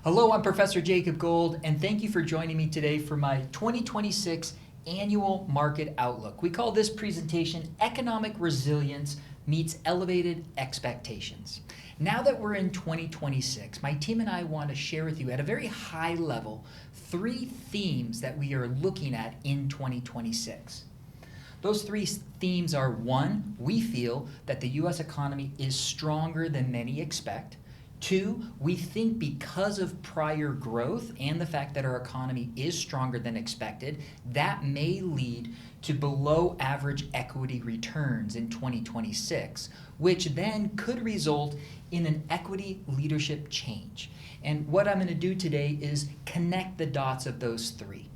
Hello, I'm Professor Jacob Gold, and thank you for joining me today for my 2026 Annual Market Outlook. We call this presentation Economic Resilience Meets Elevated Expectations. Now that we're in 2026, my team and I want to share with you at a very high level 3 themes that we are looking at in 2026. Those 3 themes are: 1, we feel that the U.S. economy is stronger than many expect. 2, we think because of prior growth and the fact that our economy is stronger than expected, that may lead to below average equity returns in 2026, which then could result in an equity leadership change. And what I'm going to do today is connect the dots of those 3.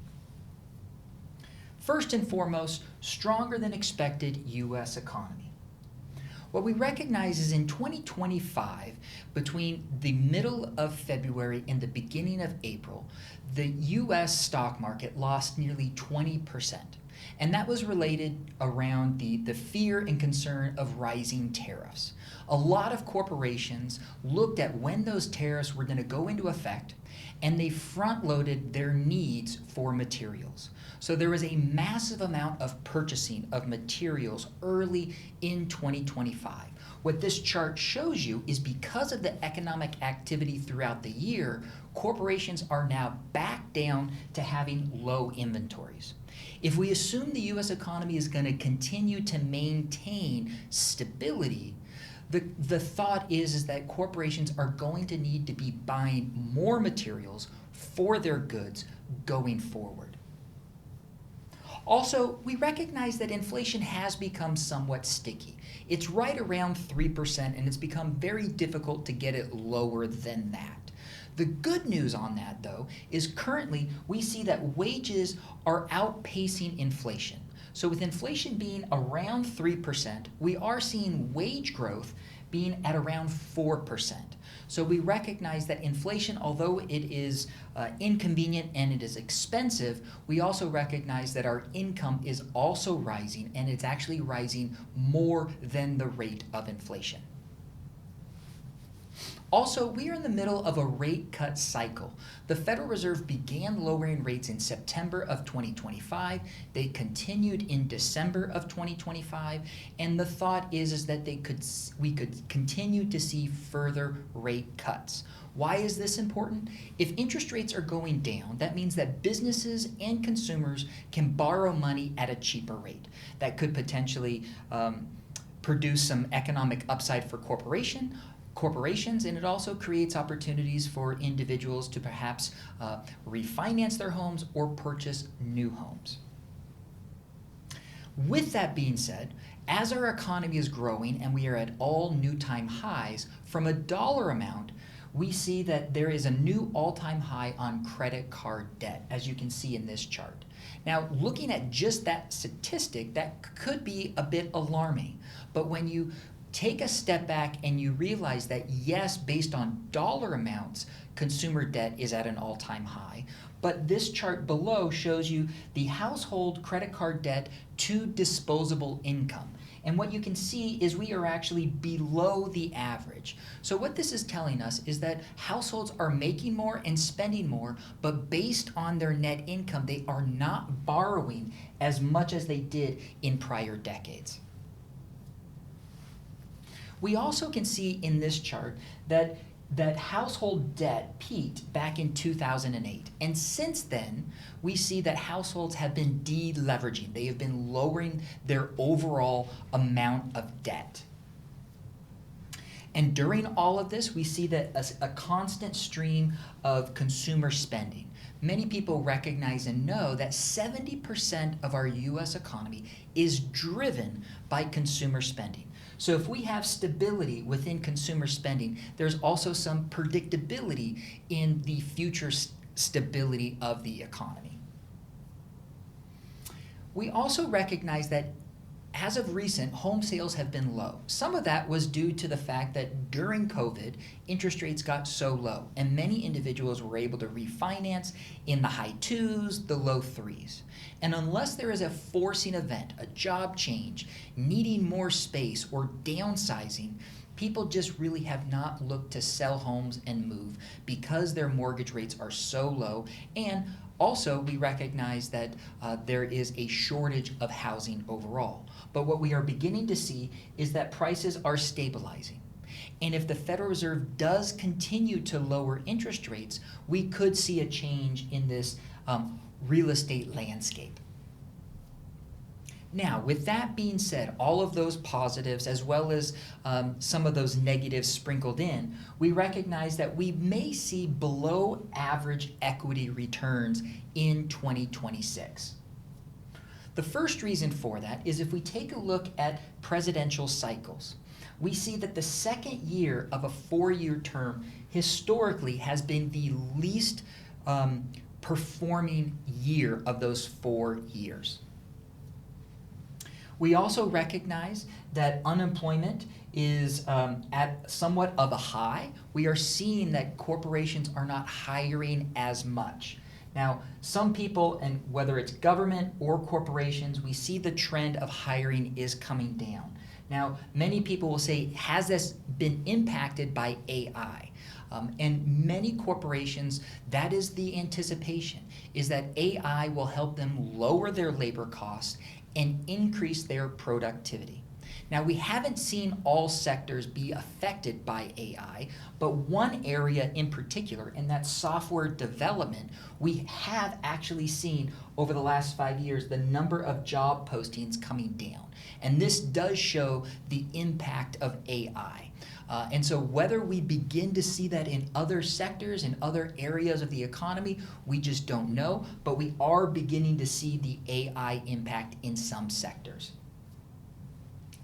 First and foremost, stronger than expected U.S. economy. What we recognize is in 2025, between the middle of February and the beginning of April, the U.S. stock market lost nearly 20%. And that was related around the fear and concern of rising tariffs. A lot of corporations looked at when those tariffs were going to go into effect, and they front-loaded their needs for materials. So there was a massive amount of purchasing of materials early in 2025. What this chart shows you is because of the economic activity throughout the year, corporations are now back down to having low inventories. If we assume the U.S. economy is going to continue to maintain stability, the thought is that corporations are going to need to be buying more materials for their goods going forward. Also, we recognize that inflation has become somewhat sticky. It's right around 3%, and it's become very difficult to get it lower than that. The good news on that, though, is currently we see that wages are outpacing inflation. So with inflation being around 3%, we are seeing wage growth being at around 4%. So we recognize that inflation, although it is inconvenient and it is expensive, we also recognize that our income is also rising, and it's actually rising more than the rate of inflation. Also, we are in the middle of a rate cut cycle. The Federal Reserve began lowering rates in September of 2025. They continued in December of 2025, and the thought is that we could continue to see further rate cuts. Why is this important? If interest rates are going down, that means that businesses and consumers can borrow money at a cheaper rate. That could potentially produce some economic upside for corporations, and it also creates opportunities for individuals to perhaps refinance their homes or purchase new homes. With that being said, as our economy is growing and we are at all new time highs, from a dollar amount, we see that there is a new all-time high on credit card debt, as you can see in this chart. Now, looking at just that statistic, that could be a bit alarming, but when you take a step back and you realize that, yes, based on dollar amounts, consumer debt is at an all-time high, but this chart below shows you the household credit card debt to disposable income. And what you can see is we are actually below the average. So what this is telling us is that households are making more and spending more, but based on their net income, they are not borrowing as much as they did in prior decades. We also can see in this chart that household debt peaked back in 2008. And since then, we see that households have been deleveraging. They have been lowering their overall amount of debt. And during all of this, we see that a constant stream of consumer spending. Many people recognize and know that 70% of our U.S. economy is driven by consumer spending. So if we have stability within consumer spending, there's also some predictability in the future stability of the economy. We also recognize that as of recent, home sales have been low. Some of that was due to the fact that during COVID, interest rates got so low, and many individuals were able to refinance in the high 2s, the low 3s. And unless there is a forcing event, a job change, needing more space, or downsizing, People just really have not looked to sell homes and move because their mortgage rates are so low. And also, we recognize that there is a shortage of housing overall. But what we are beginning to see is that prices are stabilizing. And if the Federal Reserve does continue to lower interest rates, we could see a change in this real estate landscape. Now, with that being said, all of those positives as well as some of those negatives sprinkled in, we recognize that we may see below average equity returns in 2026. The first reason for that is if we take a look at presidential cycles, we see that the second year of a 4-year term historically has been the least performing year of those 4 years. We also recognize that unemployment is at somewhat of a high. We are seeing that corporations are not hiring as much. Now, some people, and whether it's government or corporations, we see the trend of hiring is coming down. Now, many people will say, has this been impacted by AI? And many corporations, that is the anticipation, is that AI will help them lower their labor costs and increase their productivity. Now, we haven't seen all sectors be affected by AI, but one area in particular, and that's software development, we have actually seen over the last 5 years the number of job postings coming down. And this does show the impact of AI. And so whether we begin to see that in other sectors, in other areas of the economy, we just don't know, but we are beginning to see the AI impact in some sectors.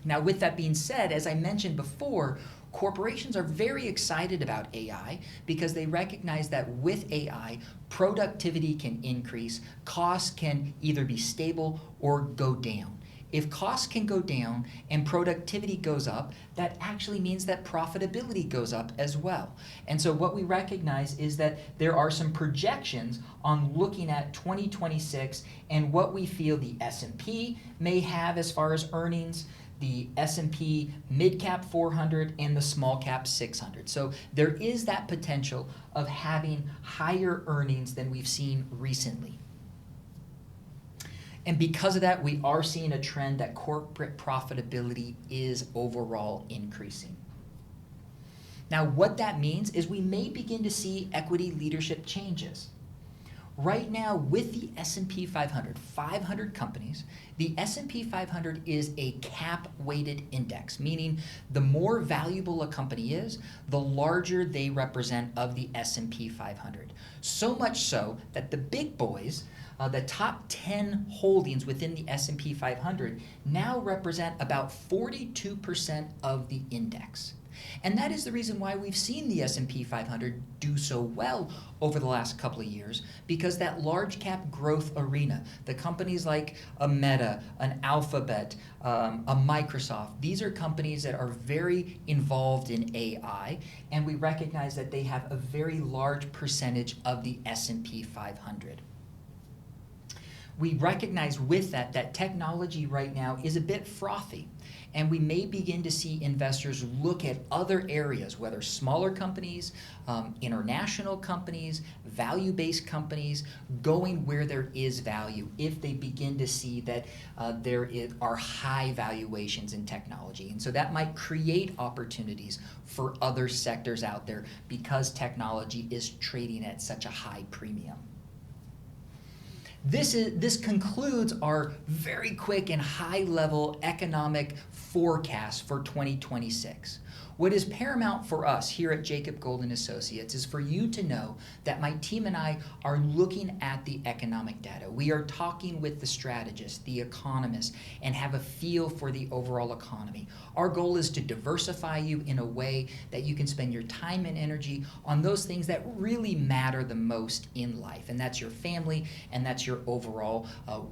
Now, with that being said, as I mentioned before, corporations are very excited about AI because they recognize that with AI, productivity can increase, costs can either be stable or go down. If costs can go down and productivity goes up, that actually means that profitability goes up as well. And so what we recognize is that there are some projections on looking at 2026 and what we feel the S&P may have as far as earnings, the S&P mid-cap 400 and the small-cap 600. So there is that potential of having higher earnings than we've seen recently. And because of that, we are seeing a trend that corporate profitability is overall increasing. Now, what that means is we may begin to see equity leadership changes. Right now, with the S&P 500, 500 companies, the S&P 500 is a cap-weighted index, meaning the more valuable a company is, the larger they represent of the S&P 500. So much so that the big boys, the top 10 holdings within the S&P 500 now represent about 42% of the index. And that is the reason why we've seen the S&P 500 do so well over the last couple of years, because that large cap growth arena, the companies like a Meta, an Alphabet, a Microsoft, these are companies that are very involved in AI, and we recognize that they have a very large percentage of the S&P 500. We recognize with that technology right now is a bit frothy, and we may begin to see investors look at other areas, whether smaller companies, international companies, value-based companies, going where there is value if they begin to see that there are high valuations in technology. And so that might create opportunities for other sectors out there because technology is trading at such a high premium. This concludes our very quick and high-level economic forecast for 2026. What is paramount for us here at Jacob Golden Associates is for you to know that my team and I are looking at the economic data. We are talking with the strategists, the economists, and have a feel for the overall economy. Our goal is to diversify you in a way that you can spend your time and energy on those things that really matter the most in life, and that's your family, and that's your overall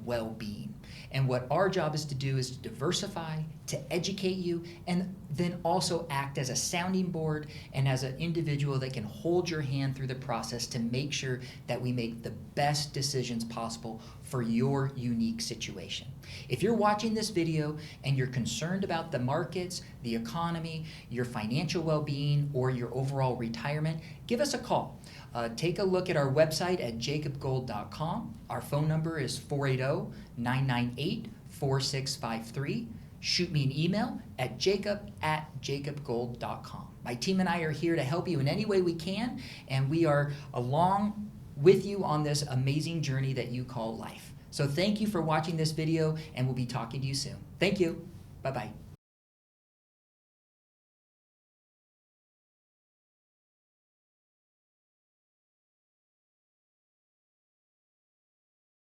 well-being. And what our job is to do is to diversify, to educate you, and then also act as a sounding board and as an individual that can hold your hand through the process to make sure that we make the best decisions possible for your unique situation. If you're watching this video and you're concerned about the markets, the economy, your financial well-being, or your overall retirement, give us a call. Take a look at our website at jacobgold.com. Our phone number is 480-998-4653. Shoot me an email at jacob@jacobgold.com. My team and I are here to help you in any way we can, and we are along with you on this amazing journey that you call life. So thank you for watching this video, and we'll be talking to you soon. Thank you. Bye-bye.